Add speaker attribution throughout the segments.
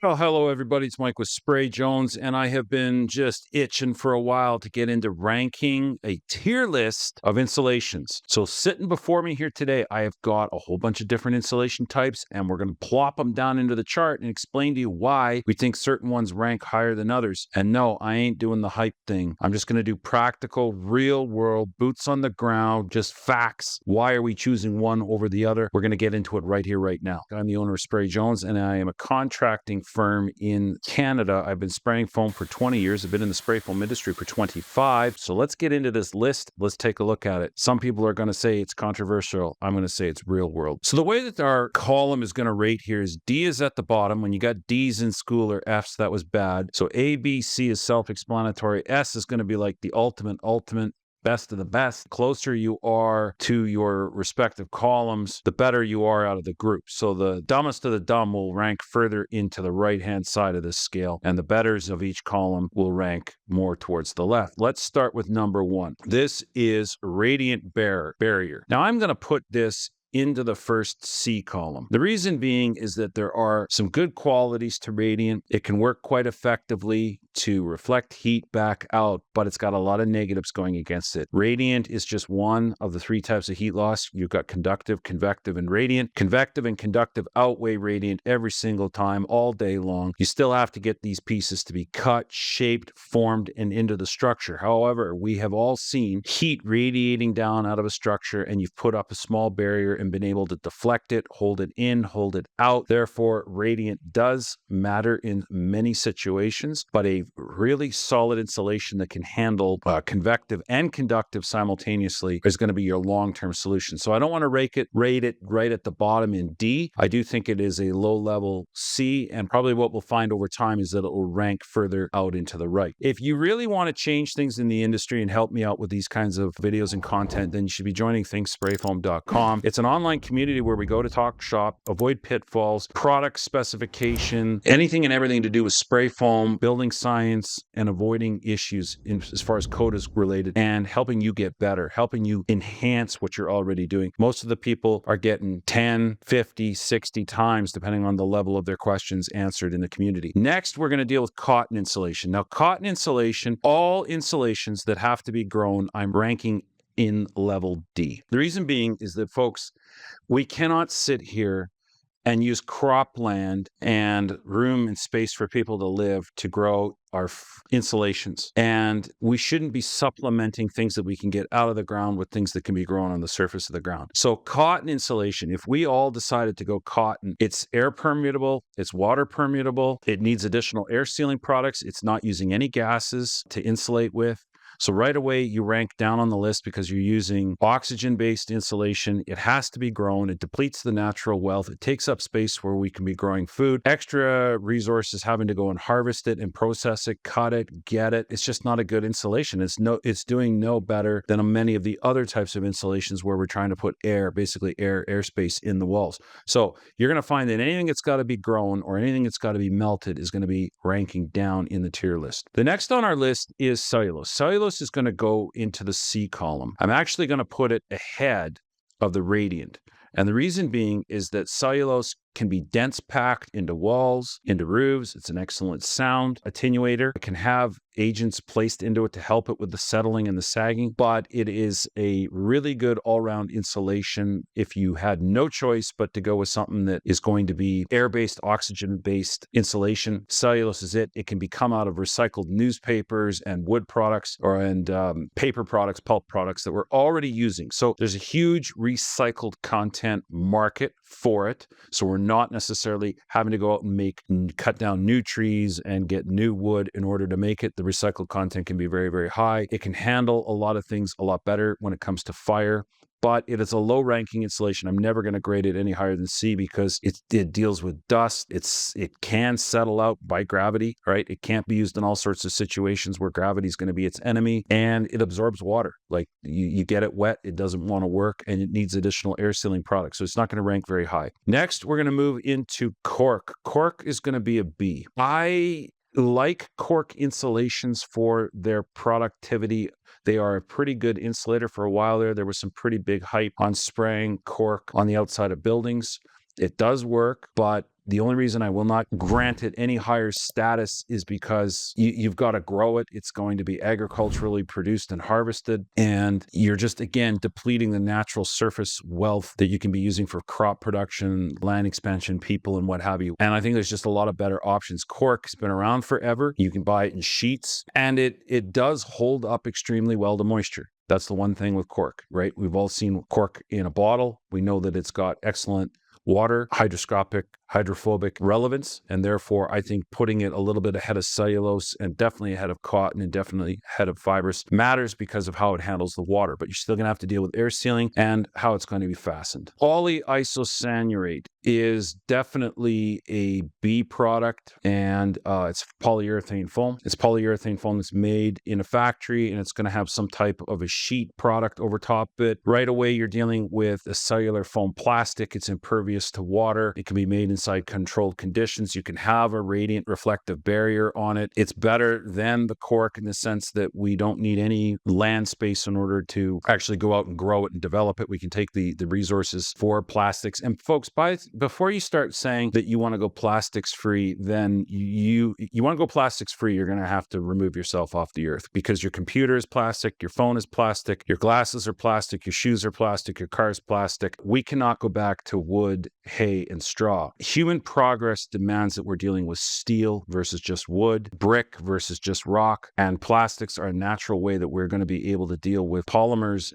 Speaker 1: Well, hello, everybody. It's Mike with Spray Jones, and I have been just itching for a while to get into ranking a tier list of insulations. So, sitting before me here today, I have got a whole bunch of different insulation types, and we're going to plop them down into the chart and explain to you why we think certain ones rank higher than others. And no, I ain't doing the hype thing. I'm just going to do practical, real world, boots on the ground, just facts. Why are we choosing one over the other? We're going to get into it right here, right now. I'm the owner of Spray Jones, and I am a contracting firm in Canada. I've been spraying foam for 20 years. I've been in the spray foam industry for 25. So let's get into this list. Let's take a look at it. Some people are going to say it's controversial. I'm going to say it's real world. So the way that our column is going to rate here is D is at the bottom. When you got D's in school or F's, that was bad. So A, B, C is self-explanatory. S is going to be like the ultimate best of the best. Closer you are to your respective columns, the better you are out of the group. So the dumbest of the dumb will rank further into the right-hand side of this scale, and the betters of each column will rank more towards the left. Let's start with number one. This is radiant barrier. Now I'm going to put this into the first C column. The reason being is that there are some good qualities to radiant. It can work quite effectively to reflect heat back out, but it's got a lot of negatives going against it. Radiant is just one of the three types of heat loss. You've got conductive, convective, and radiant. Convective and conductive outweigh radiant every single time, all day long. You still have to get these pieces to be cut, shaped, formed, and into the structure. However, we have all seen heat radiating down out of a structure, and you've put up a small barrier and been able to deflect it, hold it in, hold it out. Therefore, radiant does matter in many situations, but a really solid insulation that can handle convective and conductive simultaneously is going to be your long-term solution. So I don't want to rate it right at the bottom in D. I do think it is a low-level C, and probably what we'll find over time is that it will rank further out into the right. If you really want to change things in the industry and help me out with these kinds of videos and content, then you should be joining ThinkSprayFoam.com. It's an online community where we go to talk shop, avoid pitfalls, product specification, anything and everything to do with spray foam, building science, and avoiding issues as far as code is related, and helping you get better, helping you enhance what you're already doing. Most of the people are getting 10, 50, 60 times, depending on the level of their questions, answered in the community. Next, we're going to deal with cotton insulation. Now, cotton insulation, all insulations that have to be grown, I'm ranking in level D. The reason being is that, folks, we cannot sit here and use cropland and room and space for people to live to grow our insulations. And we shouldn't be supplementing things that we can get out of the ground with things that can be grown on the surface of the ground. So cotton insulation, if we all decided to go cotton, it's air permeable, it's water permeable, it needs additional air sealing products, it's not using any gases to insulate with. So right away, you rank down on the list because you're using oxygen-based insulation. It has to be grown. It depletes the natural wealth. It takes up space where we can be growing food. Extra resources having to go and harvest it and process it, cut it, get it. It's just not a good insulation. It's doing no better than many of the other types of insulations where we're trying to put basically airspace in the walls. So you're going to find that anything that's got to be grown or anything that's got to be melted is going to be ranking down in the tier list. The next on our list is cellulose. Cellulose is going to go into the C column. I'm actually going to put it ahead of the radiant. And the reason being is that cellulose can be dense packed into walls, into roofs. It's an excellent sound attenuator. It can have agents placed into it to help it with the settling and the sagging, but it is a really good all-round insulation if you had no choice but to go with something that is going to be air-based, oxygen-based insulation. Cellulose is it. It can come out of recycled newspapers and wood products and paper products, pulp products that we're already using. So there's a huge recycled content market for it. So we're not necessarily having to go out and cut down new trees and get new wood in order to make it. The recycled content can be very, very high. It can handle a lot of things a lot better when it comes to fire, but it is a low ranking insulation. I'm never going to grade it any higher than C because it deals with dust. It can settle out by gravity, right? It can't be used in all sorts of situations where gravity is going to be its enemy, and it absorbs water. Like you get it wet, it doesn't want to work, and it needs additional air sealing products. So it's not going to rank very high. Next, we're going to move into Cork. Cork is going to be a B. I like Cork insulations for their productivity. They are a pretty good insulator. For a while there was some pretty big hype on spraying Cork on the outside of buildings. It does work, but The only reason I will not grant it any higher status is because you've got to grow it. It's going to be agriculturally produced and harvested. And you're just, again, depleting the natural surface wealth that you can be using for crop production, land expansion, people, and what have you. And I think there's just a lot of better options. Cork has been around forever. You can buy it in sheets, and it does hold up extremely well to moisture. That's the one thing with cork, right? We've all seen cork in a bottle. We know that it's got excellent water, hygroscopic, hydrophobic relevance, and therefore I think putting it a little bit ahead of cellulose and definitely ahead of cotton and definitely ahead of fibers matters because of how it handles the water, but you're still going to have to deal with air sealing and how it's going to be fastened. Polyisocyanurate is definitely a B product, and it's polyurethane foam. It's polyurethane foam that's made in a factory, and it's going to have some type of a sheet product over top of it. Right away, you're dealing with a cellular foam plastic. It's impervious to water. It can be made inside controlled conditions. You can have a radiant reflective barrier on it. It's better than the cork in the sense that we don't need any land space in order to actually go out and grow it and develop it. We can take the resources for plastics. And folks, before you start saying that you want to go plastics free, then you want to go plastics free, you're going to have to remove yourself off the earth, because your computer is plastic, your phone is plastic, your glasses are plastic, your shoes are plastic, your car is plastic. We cannot go back to wood, hay, and straw. Human progress demands that we're dealing with steel versus just wood, brick versus just rock, and plastics are a natural way that we're going to be able to deal with polymers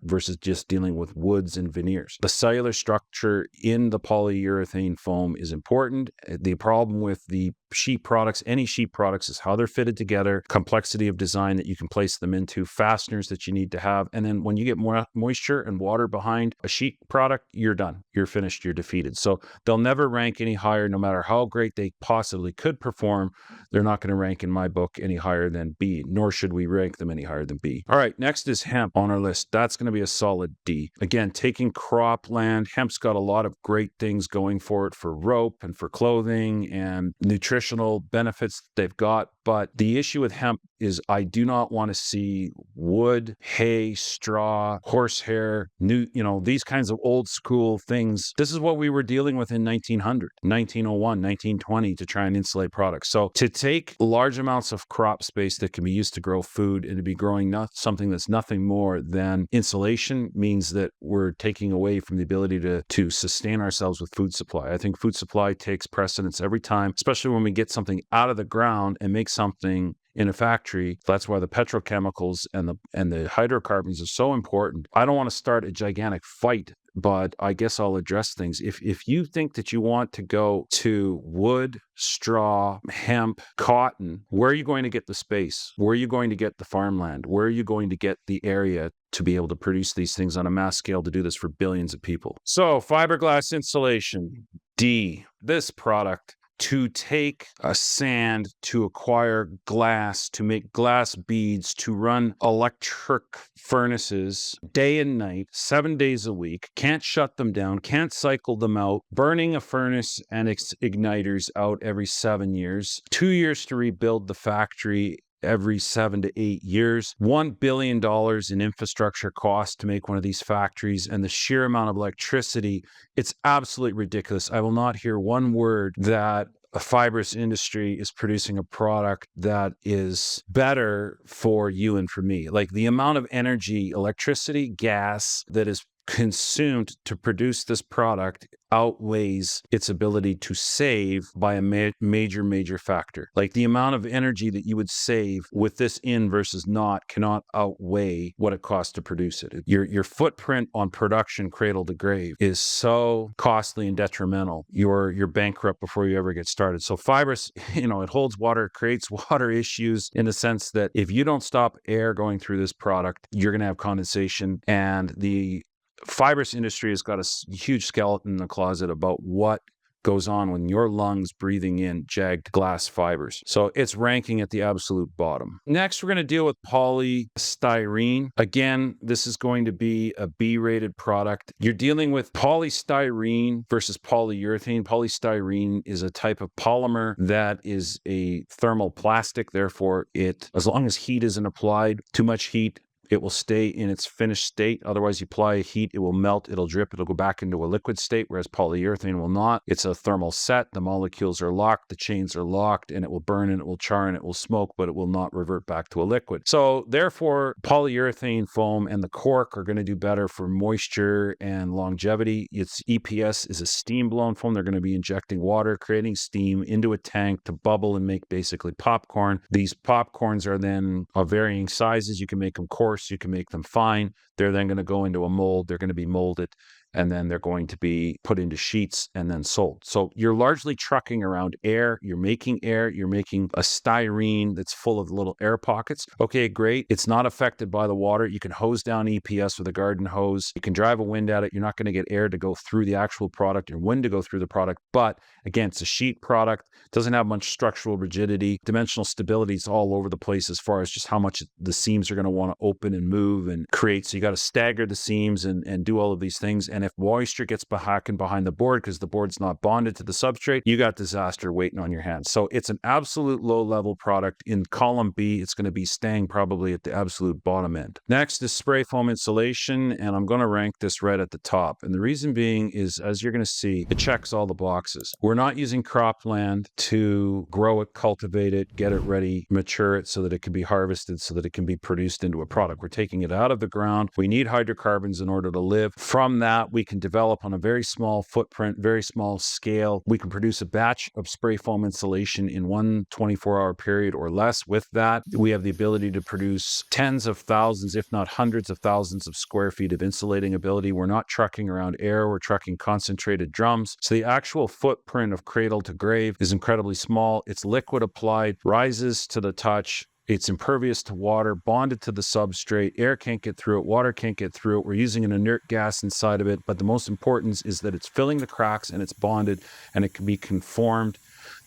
Speaker 1: versus just dealing with woods and veneers. The cellular structure in the polyurethane foam is important. The problem with the sheet products, any sheet products, is how they're fitted together, complexity of design that you can place them into, fasteners that you need to have. And then when you get more moisture and water behind a sheet product, you're done. You're finished. You're defeated. So they'll never rank any higher, no matter how great they possibly could perform. They're not going to rank in my book any higher than B, nor should we rank them any higher than B. All right, next is hemp on our list. That's going to be a solid D. Again, taking cropland, hemp's got a lot of great things going for it, for rope and for clothing and nutritional benefits they've got. But the issue with hemp is I do not want to see wood, hay, straw, horsehair, these kinds of old school things. This is what we were dealing with in 1900, 1901, 1920 to try and insulate products. So to take large amounts of crop space that can be used to grow food and to be growing something that's nothing more than insulation means that we're taking away from the ability to sustain ourselves with food supply. I think food supply takes precedence every time, especially when we get something out of the ground and make something in a factory. That's why the petrochemicals and the hydrocarbons are so important. I don't want to start a gigantic fight, but I guess I'll address things. If you think that you want to go to wood, straw, hemp, cotton, where are you going to get the space? Where are you going to get the farmland? Where are you going to get the area to be able to produce these things on a mass scale to do this for billions of people? So fiberglass insulation, D. This product, to take a sand, to acquire glass, to make glass beads, to run electric furnaces day and night, 7 days a week, can't shut them down, can't cycle them out, burning a furnace and igniters out every 7 years, 2 years to rebuild the factory every 7 to 8 years, $1 billion in infrastructure costs to make one of these factories, and the sheer amount of electricity, it's absolutely ridiculous. I will not hear one word that a fibrous industry is producing a product that is better for you and for me. Like the amount of energy, electricity, gas that is consumed to produce this product outweighs its ability to save by a major factor. Like the amount of energy that you would save with this in versus not cannot outweigh what it costs to produce it. Your footprint on production cradle to grave is so costly and detrimental. You're bankrupt before you ever get started. So fibrous, it holds water, creates water issues in the sense that if you don't stop air going through this product, you're going to have condensation, and the fibrous industry has got a huge skeleton in the closet about what goes on when your lungs breathing in jagged glass fibers. So it's ranking at the absolute bottom. Next, we're going to deal with polystyrene. Again, this is going to be a B-rated product. You're dealing with polystyrene versus polyurethane. Polystyrene is a type of polymer that is a thermal plastic. Therefore, as long as heat isn't applied, too much heat, it will stay in its finished state. Otherwise, you apply heat, it will melt, it'll drip, it'll go back into a liquid state, whereas polyurethane will not. It's a thermal set. The molecules are locked, the chains are locked, and it will burn and it will char and it will smoke, but it will not revert back to a liquid. So therefore, polyurethane foam and the cork are going to do better for moisture and longevity. Its EPS is a steam blown foam. They're going to be injecting water, creating steam into a tank to bubble and make basically popcorn. These popcorns are then of varying sizes. You can make them coarse, you can make them fine. They're then going to go into a mold. They're going to be molded, and then they're going to be put into sheets and then sold. So you're largely trucking around air. You're making a styrene that's full of little air pockets. Okay, great. It's not affected by the water. You can hose down EPS with a garden hose. You can drive a wind at it. You're not going to get air to go through the actual product or wind to go through the product. But again, it's a sheet product. It doesn't have much structural rigidity. Dimensional stability is all over the place as far as just how much the seams are going to want to open and move and create. So you got to stagger the seams and do all of these things. And if moisture gets hacking behind the board because the board's not bonded to the substrate, you got disaster waiting on your hands. So it's an absolute low-level product. In column B, it's going to be staying probably at the absolute bottom end. Next is spray foam insulation, and I'm going to rank this right at the top. And the reason being is, as you're going to see, it checks all the boxes. We're not using cropland to grow it, cultivate it, get it ready, mature it so that it can be harvested, so that it can be produced into a product. We're taking it out of the ground. We need hydrocarbons in order to live. From that, we can develop on a very small footprint, very small scale. We can produce a batch of spray foam insulation in one 24-hour period or less. With that, we have the ability to produce tens of thousands, if not hundreds of thousands of square feet of insulating ability. We're not trucking around air, we're trucking concentrated drums. So the actual footprint of cradle to grave is incredibly small. It's liquid applied, rises to the touch. It's impervious to water, bonded to the substrate. Air can't get through it. Water can't get through it. We're using an inert gas inside of it. But the most important is that it's filling the cracks and it's bonded, and it can be conformed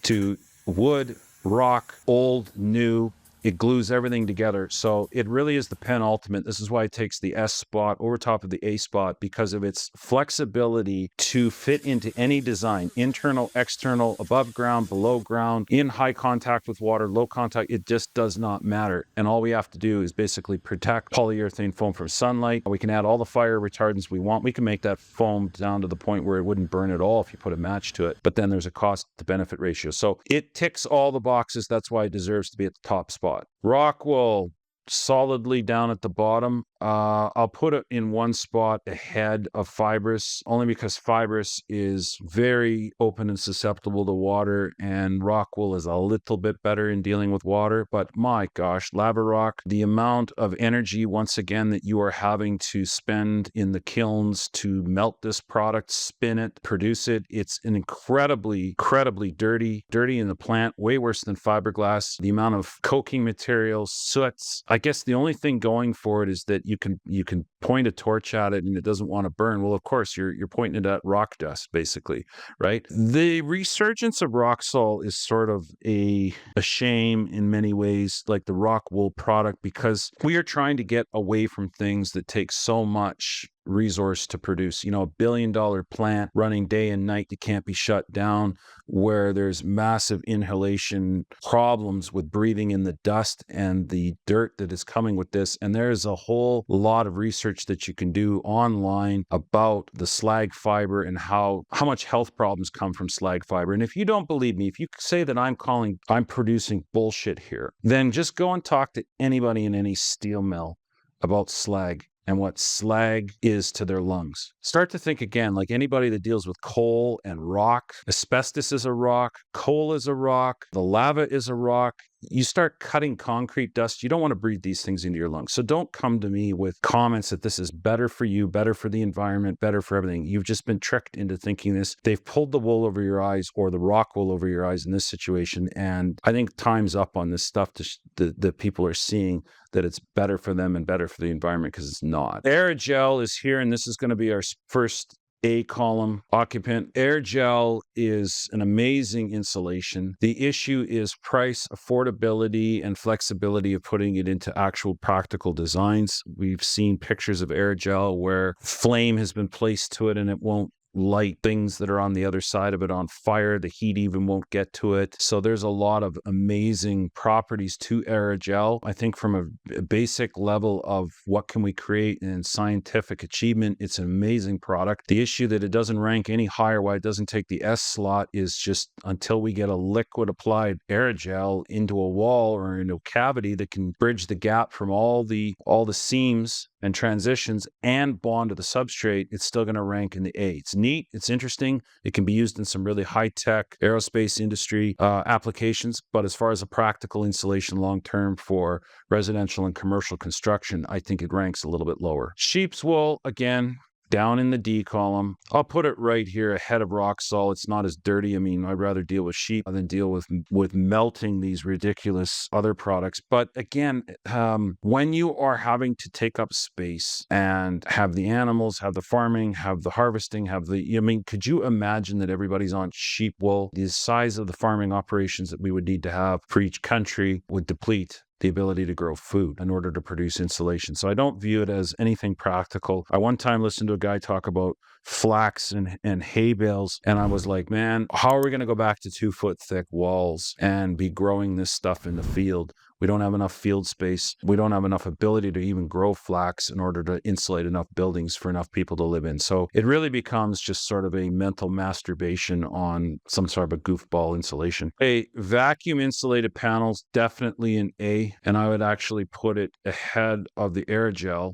Speaker 1: to wood, rock, old, new. It glues everything together. So it really is the penultimate. This is why it takes the S spot over top of the A spot, because of its flexibility to fit into any design, internal, external, above ground, below ground, in high contact with water, low contact. It just does not matter. And all we have to do is basically protect polyurethane foam from sunlight. We can add all the fire retardants we want. We can make that foam down to the point where it wouldn't burn at all if you put a match to it. But then there's a cost to benefit ratio. So it ticks all the boxes. That's why it deserves to be at the top spot. Rockwool, solidly down at the bottom. I'll put it in one spot ahead of fibrous, only because fibrous is very open and susceptible to water, and Rockwool is a little bit better in dealing with water. But my gosh, lava rock, the amount of energy, once again, that you are having to spend in the kilns to melt this product, spin it, produce it, it's an incredibly dirty in the plant, way worse than fiberglass. The amount of coking materials, soots. I guess the only thing going for it is that you can point a torch at it and it doesn't want to burn. Well, of course, you're pointing it at rock dust, basically, right? The resurgence of rock salt is sort of a shame in many ways, like the Rockwool product, because we are trying to get away from things that take so much resource to produce. You know, $1 billion plant running day and night that can't be shut down, where there's massive inhalation problems with breathing in the dust and the dirt that is coming with this. And there's a whole lot of research that you can do online about the slag fiber and how much health problems come from slag fiber. And if you don't believe me, if you say that I'm producing bullshit here, then just go and talk to anybody in any steel mill about slag and what slag is to their lungs. Start to think again, like anybody that deals with coal and rock. Asbestos is a rock, coal is a rock, the lava is a rock. You start cutting concrete dust, you don't want to breathe these things into your lungs. So don't come to me with comments that this is better for you, better for the environment, better for everything. You've just been tricked into thinking this. They've pulled the wool over your eyes, or the rock wool over your eyes in this situation. And I think time's up on this stuff that people are seeing that it's better for them and better for the environment, because it's not. Aerogel is here, and this is going to be our first A column occupant. Aerogel is an amazing insulation. The issue is price, affordability, and flexibility of putting it into actual practical designs. We've seen pictures of Aerogel where flame has been placed to it and it won't light things that are on the other side of it on fire. The heat even won't get to it. So there's a lot of amazing properties to aerogel. I think from a basic level of what can we create in scientific achievement, it's an amazing product. The issue that it doesn't rank any higher, why it doesn't take the S slot, is just until we get a liquid applied aerogel into a wall or into a cavity that can bridge the gap from all the seams and transitions and bond to the substrate, it's still going to rank in the A. It's neat. It's interesting. It can be used in some really high-tech aerospace industry applications. But as far as a practical installation long-term for residential and commercial construction, I think it ranks a little bit lower. Sheep's wool, again, down in the D column. I'll put it right here ahead of Rockwool. It's not as dirty. I mean, I'd rather deal with sheep than deal with melting these ridiculous other products. But again, when you are having to take up space and have the animals, have the farming, have the harvesting, could you imagine that everybody's on sheep wool? The size of the farming operations that we would need to have for each country would deplete the ability to grow food in order to produce insulation. So I don't view it as anything practical. I one time listened to a guy talk about flax and hay bales, and I was like, man, how are we going to go back to 2-foot thick walls and be growing this stuff in the field? We don't have enough field space. We don't have enough ability to even grow flax in order to insulate enough buildings for enough people to live in. So it really becomes just sort of a mental masturbation on some sort of a goofball insulation. Vacuum insulated panels, definitely an A, and I would actually put it ahead of the aerogel,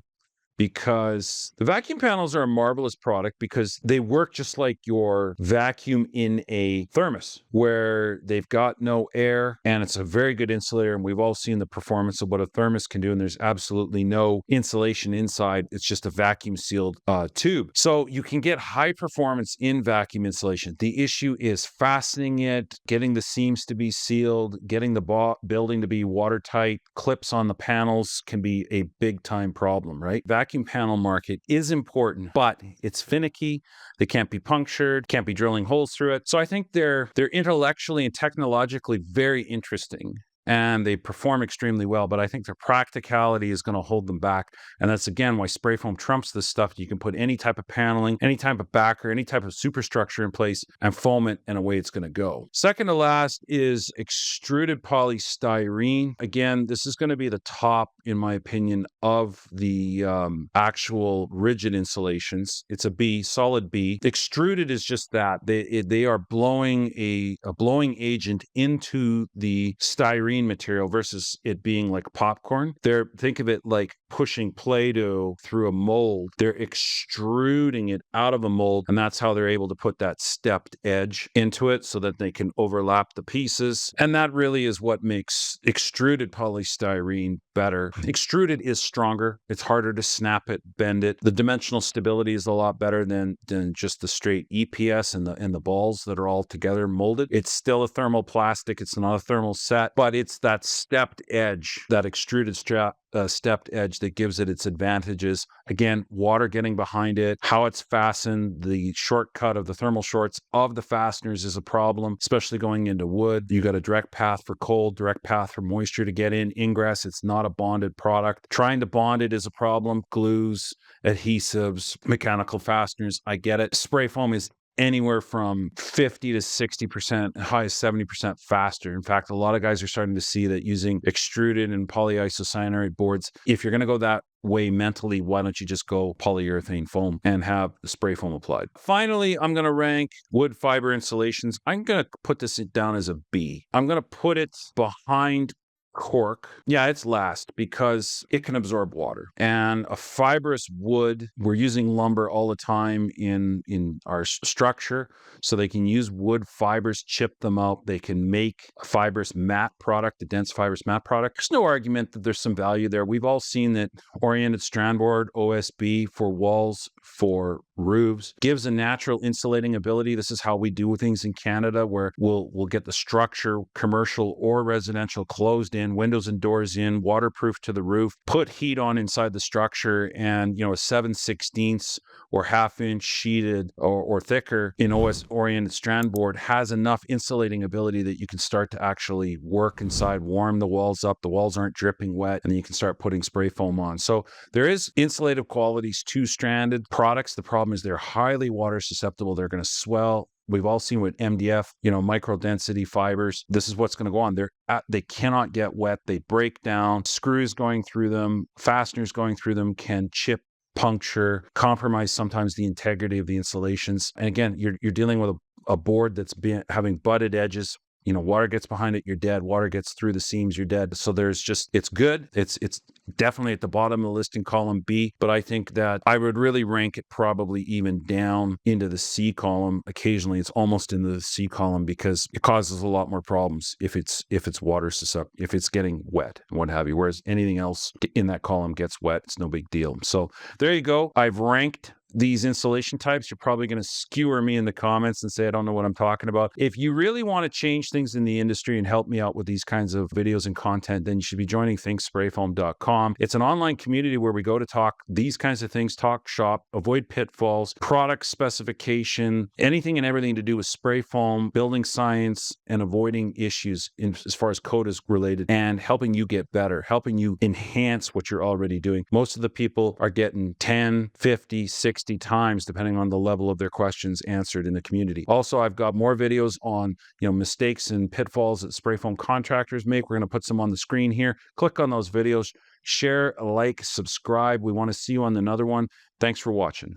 Speaker 1: because the vacuum panels are a marvelous product because they work just like your vacuum in a thermos, where they've got no air and it's a very good insulator. And we've all seen the performance of what a thermos can do, and there's absolutely no insulation inside. It's just a vacuum sealed tube. So you can get high performance in vacuum insulation. The issue is fastening it, getting the seams to be sealed, getting the building to be watertight. Clips on the panels can be a big time problem, right? Vacuum panel market is important, but it's finicky. They can't be punctured, can't be drilling holes through it. So I think they're intellectually and technologically very interesting, and they perform extremely well, but I think their practicality is going to hold them back. And that's, again, why spray foam trumps this stuff. You can put any type of paneling, any type of backer, any type of superstructure in place and foam it, and away it's going to go. Second to last is extruded polystyrene. Again, this is going to be the top, in my opinion, of the actual rigid insulations. It's a B, solid B. Extruded is just that. They are blowing a blowing agent into the styrene material versus it being like popcorn. Think of it like pushing Play-Doh through a mold. They're extruding it out of a mold, and that's how they're able to put that stepped edge into it so that they can overlap the pieces. And that really is what makes extruded polystyrene better. Extruded is stronger. It's harder to snap it, bend it. The dimensional stability is a lot better than just the straight EPS and the balls that are all together molded. It's still a thermoplastic. It's not a thermal set, but it's that stepped edge, that extruded stepped edge that gives it its advantages. Again, water getting behind it, how it's fastened, the shortcut of the thermal shorts of the fasteners is a problem, especially going into wood. You got a direct path for cold, direct path for moisture to get in. Ingress, it's not a bonded product. Trying to bond it is a problem. Glues, adhesives, mechanical fasteners, I get it. Spray foam is anywhere from 50 to 60%, high as 70% faster. In fact, a lot of guys are starting to see that using extruded and polyisocyanurate boards, if you're going to go that way mentally, why don't you just go polyurethane foam and have the spray foam applied? Finally, I'm going to rank wood fiber insulations. I'm going to put this down as a B. I'm going to put it behind Cork. Yeah, it's last because it can absorb water. And a fibrous wood, we're using lumber all the time in our structure, so they can use wood fibers, chip them out. They can make a fibrous mat product, a dense fibrous mat product. There's no argument that there's some value there. We've all seen that oriented strand board, OSB, for walls, for roofs, gives a natural insulating ability. This is how we do things in Canada, where we'll get the structure, commercial or residential, closed in, windows and doors in, waterproof to the roof, put heat on inside the structure, and a 7/16 or half-inch sheeted or thicker in OS-oriented strand board has enough insulating ability that you can start to actually work inside, warm the walls up, the walls aren't dripping wet, and then you can start putting spray foam on. So there is insulative qualities to stranded products. The problem problem is they're highly water susceptible. They're going to swell. We've all seen with MDF, micro density fibers. This is what's going to go on. They cannot get wet. They break down. Screws going through them, fasteners going through them can chip, puncture, compromise sometimes the integrity of the insulations. And again, you're dealing with a board that's having butted edges. Water gets behind it, you're dead. Water gets through the seams, you're dead. So it's good. It's definitely at the bottom of the list in column B, but I think that I would really rank it probably even down into the C column. Occasionally it's almost into the C column because it causes a lot more problems if it's water susceptible, if it's getting wet and what have you. Whereas anything else in that column gets wet, it's no big deal. So there you go. I've ranked these insulation types. You're probably going to skewer me in the comments and say, I don't know what I'm talking about. If you really want to change things in the industry and help me out with these kinds of videos and content, then you should be joining thinksprayfoam.com. It's an online community where we go to talk these kinds of things, talk shop, avoid pitfalls, product specification, anything and everything to do with spray foam, building science, and avoiding issues as far as code is related, and helping you get better, helping you enhance what you're already doing. Most of the people are getting 10, 50, 60 times, depending on the level of their questions, answered in the community. Also, I've got more videos on mistakes and pitfalls that spray foam contractors make. We're going to put some on the screen here. Click on those videos, share, like, subscribe. We want to see you on another one. Thanks for watching.